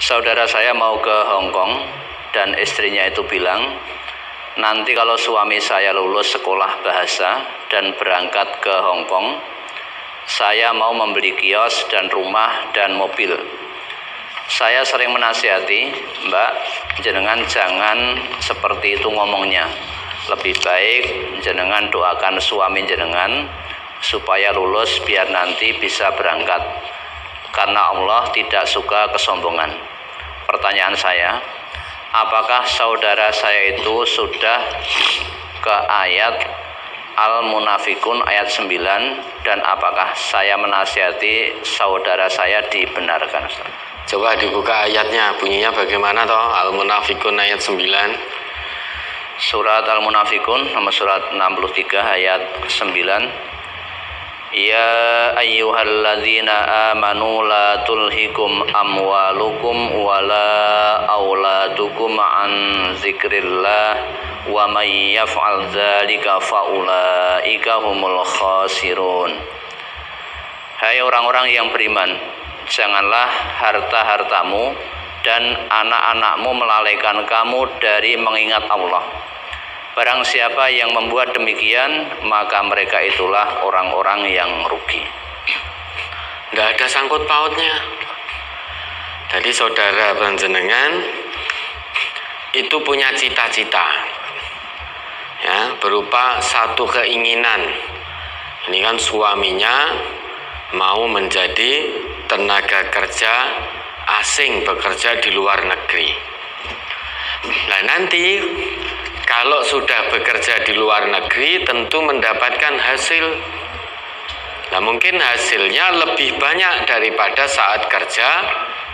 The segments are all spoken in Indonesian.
Saudara saya mau ke Hong Kong dan istrinya itu bilang, nanti kalau suami saya lulus sekolah bahasa dan berangkat ke Hong Kong, saya mau membeli kios dan rumah dan mobil. Saya sering menasihati, Mbak, jenengan jangan seperti itu ngomongnya. Lebih baik jenengan doakan suami jenengan supaya lulus biar nanti bisa berangkat. Karena Allah tidak suka kesombongan. Pertanyaan saya, apakah saudara saya itu sudah ke ayat Al-Munafikun ayat 9 dan apakah saya menasihati saudara saya dibenarkan? Coba dibuka ayatnya, bunyinya bagaimana toh? Al-Munafikun ayat 9. Surat Al-Munafikun nomor surat 63 ayat 9. Ya ayyuhalladzina amanu la tulhikum amwalukum wala auladukum an zikrillah wa may yaf'al dzalika faulaika humul khasirun. Hai orang-orang yang beriman, janganlah harta-hartamu dan anak-anakmu melalaikan kamu dari mengingat Allah. Barang siapa yang membuat demikian, maka mereka itulah orang-orang yang rugi. Tidak ada sangkut pautnya. Jadi saudara panjenengan itu punya cita-cita, ya, berupa satu keinginan. Ini kan suaminya mau menjadi tenaga kerja asing, bekerja di luar negeri. Nah nanti kalau sudah bekerja di luar negeri tentu mendapatkan hasil. Nah mungkin hasilnya lebih banyak daripada saat kerja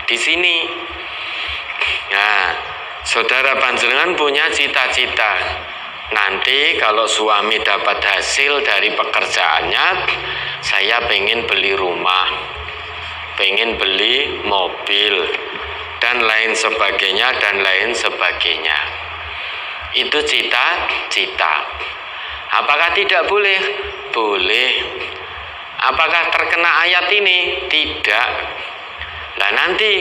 di sini. Nah, saudara panjenengan punya cita-cita. Nanti kalau suami dapat hasil dari pekerjaannya, saya pengen beli rumah, pengen beli mobil, dan lain sebagainya, dan lain sebagainya. Itu cita-cita. Apakah tidak boleh? Boleh. Apakah terkena ayat ini? Tidak. Nah nanti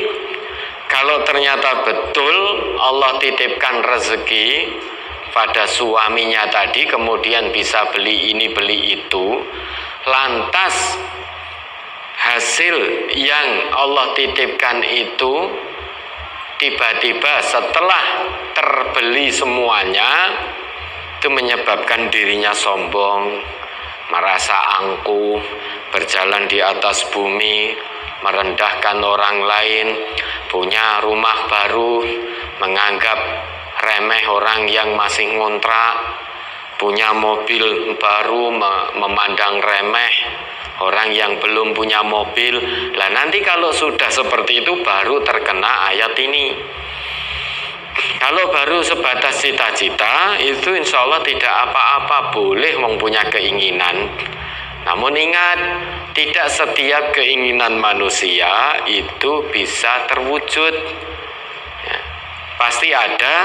kalau ternyata betul Allah titipkan rezeki pada suaminya tadi, kemudian bisa beli ini beli itu, lantas hasil yang Allah titipkan itu tiba-tiba setelah terbeli semuanya itu menyebabkan dirinya sombong, merasa angkuh, berjalan di atas bumi, merendahkan orang lain, punya rumah baru, menganggap remeh orang yang masih ngontrak, punya mobil baru, memandang remeh orang yang belum punya mobil. Lah nanti kalau sudah seperti itu baru terkena ayat ini. Kalau baru sebatas cita-cita itu insya Allah tidak apa-apa, boleh mempunyai keinginan. Namun ingat, tidak setiap keinginan manusia itu bisa terwujud. Ya, pasti ada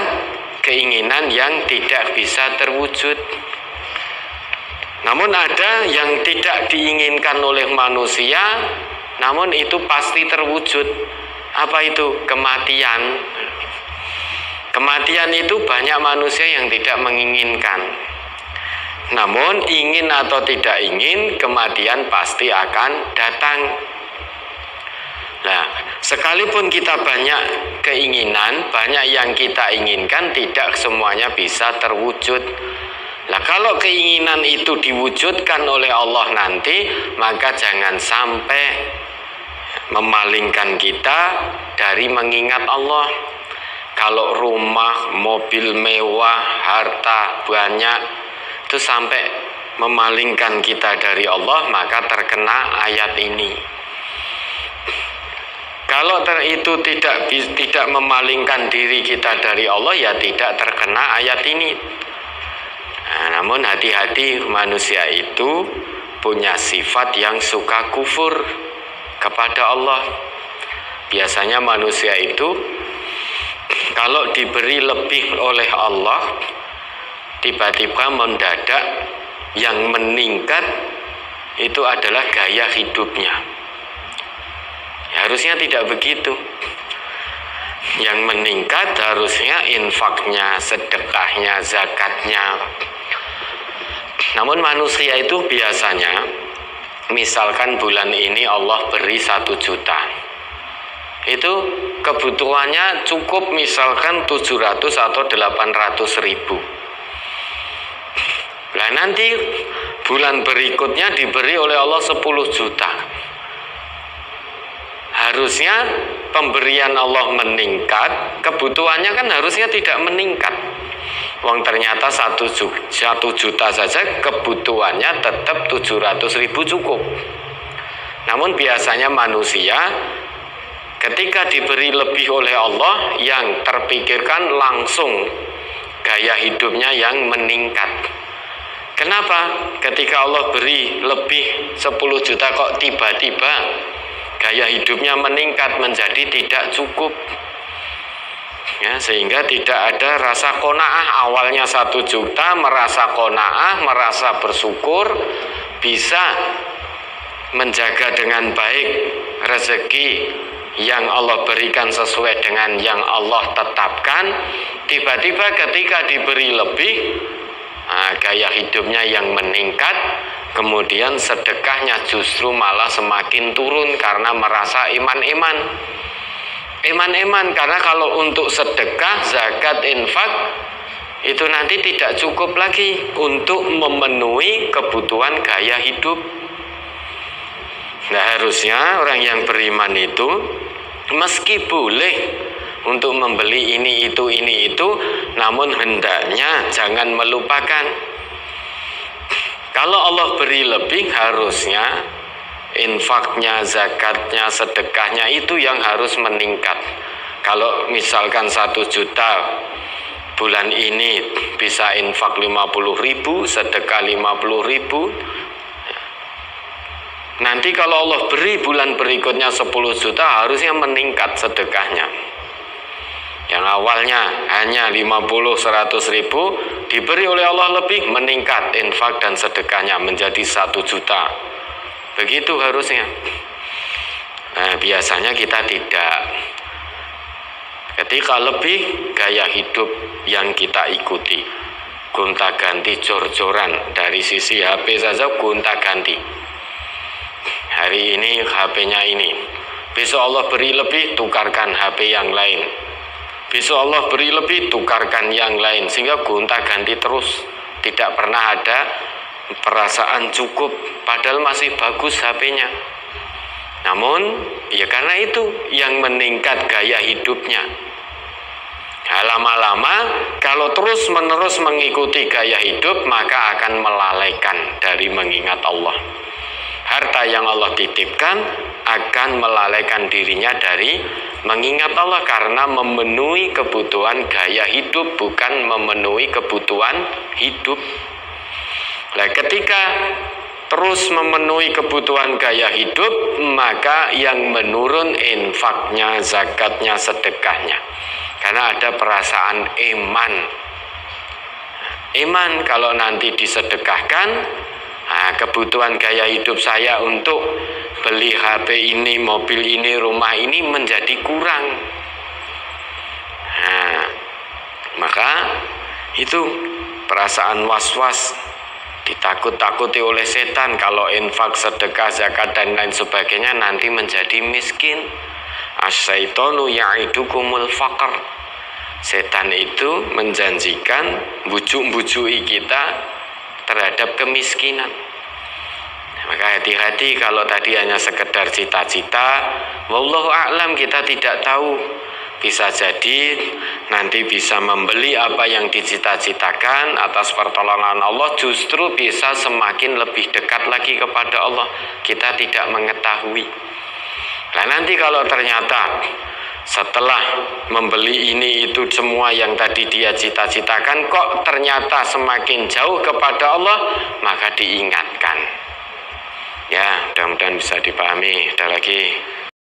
keinginan yang tidak bisa terwujud. Namun ada yang tidak diinginkan oleh manusia, namun itu pasti terwujud. Apa itu? Kematian. Kematian itu banyak manusia yang tidak menginginkan. Namun ingin atau tidak ingin, kematian pasti akan datang. Nah, sekalipun kita banyak keinginan, banyak yang kita inginkan, tidak semuanya bisa terwujud. Nah, kalau keinginan itu diwujudkan oleh Allah nanti, maka jangan sampai memalingkan kita dari mengingat Allah. Kalau rumah, mobil mewah, harta banyak, itu sampai memalingkan kita dari Allah, maka terkena ayat ini. Kalau itu tidak memalingkan diri kita dari Allah, ya tidak terkena ayat ini. Nah, namun hati-hati, manusia itu punya sifat yang suka kufur kepada Allah. Biasanya manusia itu kalau diberi lebih oleh Allah, tiba-tiba mendadak yang meningkat itu adalah gaya hidupnya. Ya, harusnya tidak begitu. Yang meningkat harusnya infaknya, sedekahnya, zakatnya. Namun manusia itu biasanya, misalkan bulan ini Allah beri 1 juta, itu kebutuhannya cukup misalkan 700 atau 800 ribu. Nah nanti bulan berikutnya diberi oleh Allah 10 juta. Harusnya pemberian Allah meningkat, kebutuhannya kan harusnya tidak meningkat. Wong ternyata 1 juta saja kebutuhannya tetap 700 ribu cukup. Namun biasanya manusia ketika diberi lebih oleh Allah, yang terpikirkan langsung gaya hidupnya yang meningkat. Kenapa? Ketika Allah beri lebih 10 juta kok tiba-tiba gaya hidupnya meningkat menjadi tidak cukup. Ya, sehingga tidak ada rasa qanaah. Awalnya 1 juta merasa qanaah, merasa bersyukur, bisa menjaga dengan baik rezeki yang Allah berikan sesuai dengan yang Allah tetapkan. Tiba-tiba ketika diberi lebih, gaya hidupnya yang meningkat, kemudian sedekahnya justru malah semakin turun karena merasa iman-iman. Iman-iman karena kalau untuk sedekah, zakat, infak itu nanti tidak cukup lagi untuk memenuhi kebutuhan gaya hidup. Nah harusnya orang yang beriman itu meski boleh untuk membeli ini itu, namun hendaknya jangan melupakan kalau Allah beri lebih, harusnya infaknya, zakatnya, sedekahnya itu yang harus meningkat. Kalau misalkan 1 juta bulan ini bisa infak 50 ribu, sedekah 50 ribu, nanti kalau Allah beri bulan berikutnya 10 juta harusnya meningkat sedekahnya. Yang awalnya hanya 50-100 ribu, diberi oleh Allah lebih, meningkat infak dan sedekahnya menjadi 1 juta. Begitu harusnya. Nah, biasanya kita tidak. Ketika lebih, gaya hidup yang kita ikuti gonta-ganti, jor-joran. Dari sisi HP saja gonta-ganti. Hari ini HP-nya ini, besok Allah beri lebih, tukarkan HP yang lain. Besok Allah beri lebih, tukarkan yang lain, sehingga gonta-ganti terus. Tidak pernah ada perasaan cukup, padahal masih bagus HP-nya. Namun ya karena itu yang meningkat gaya hidupnya. Nah, lama-lama kalau terus-menerus mengikuti gaya hidup, maka akan melalaikan dari mengingat Allah. Harta yang Allah titipkan akan melalaikan dirinya dari mengingat Allah, karena memenuhi kebutuhan gaya hidup, bukan memenuhi kebutuhan hidup. Nah, ketika terus memenuhi kebutuhan gaya hidup, maka yang menurun infaknya, zakatnya, sedekahnya. Karena ada perasaan iman. Iman kalau nanti disedekahkan, kebutuhan gaya hidup saya untuk beli HP ini, mobil ini, rumah ini menjadi kurang. Nah, maka itu perasaan was-was, ditakut-takuti oleh setan kalau infak, sedekah, zakat dan lain sebagainya nanti menjadi miskin. Asyaitonu ya'idukumul faqr. Setan itu menjanjikan, bujuk-bujui kita terhadap kemiskinan. Maka hati-hati kalau tadi hanya sekedar cita-cita. Wallahu a'lam, kita tidak tahu. Bisa jadi nanti bisa membeli apa yang dicita-citakan atas pertolongan Allah, justru bisa semakin lebih dekat lagi kepada Allah. Kita tidak mengetahui. Nah nanti kalau ternyata setelah membeli ini itu semua yang tadi dia cita-citakan kok ternyata semakin jauh kepada Allah, maka diingatkan. Ya, mudah-mudahan bisa dipahami. Ada lagi?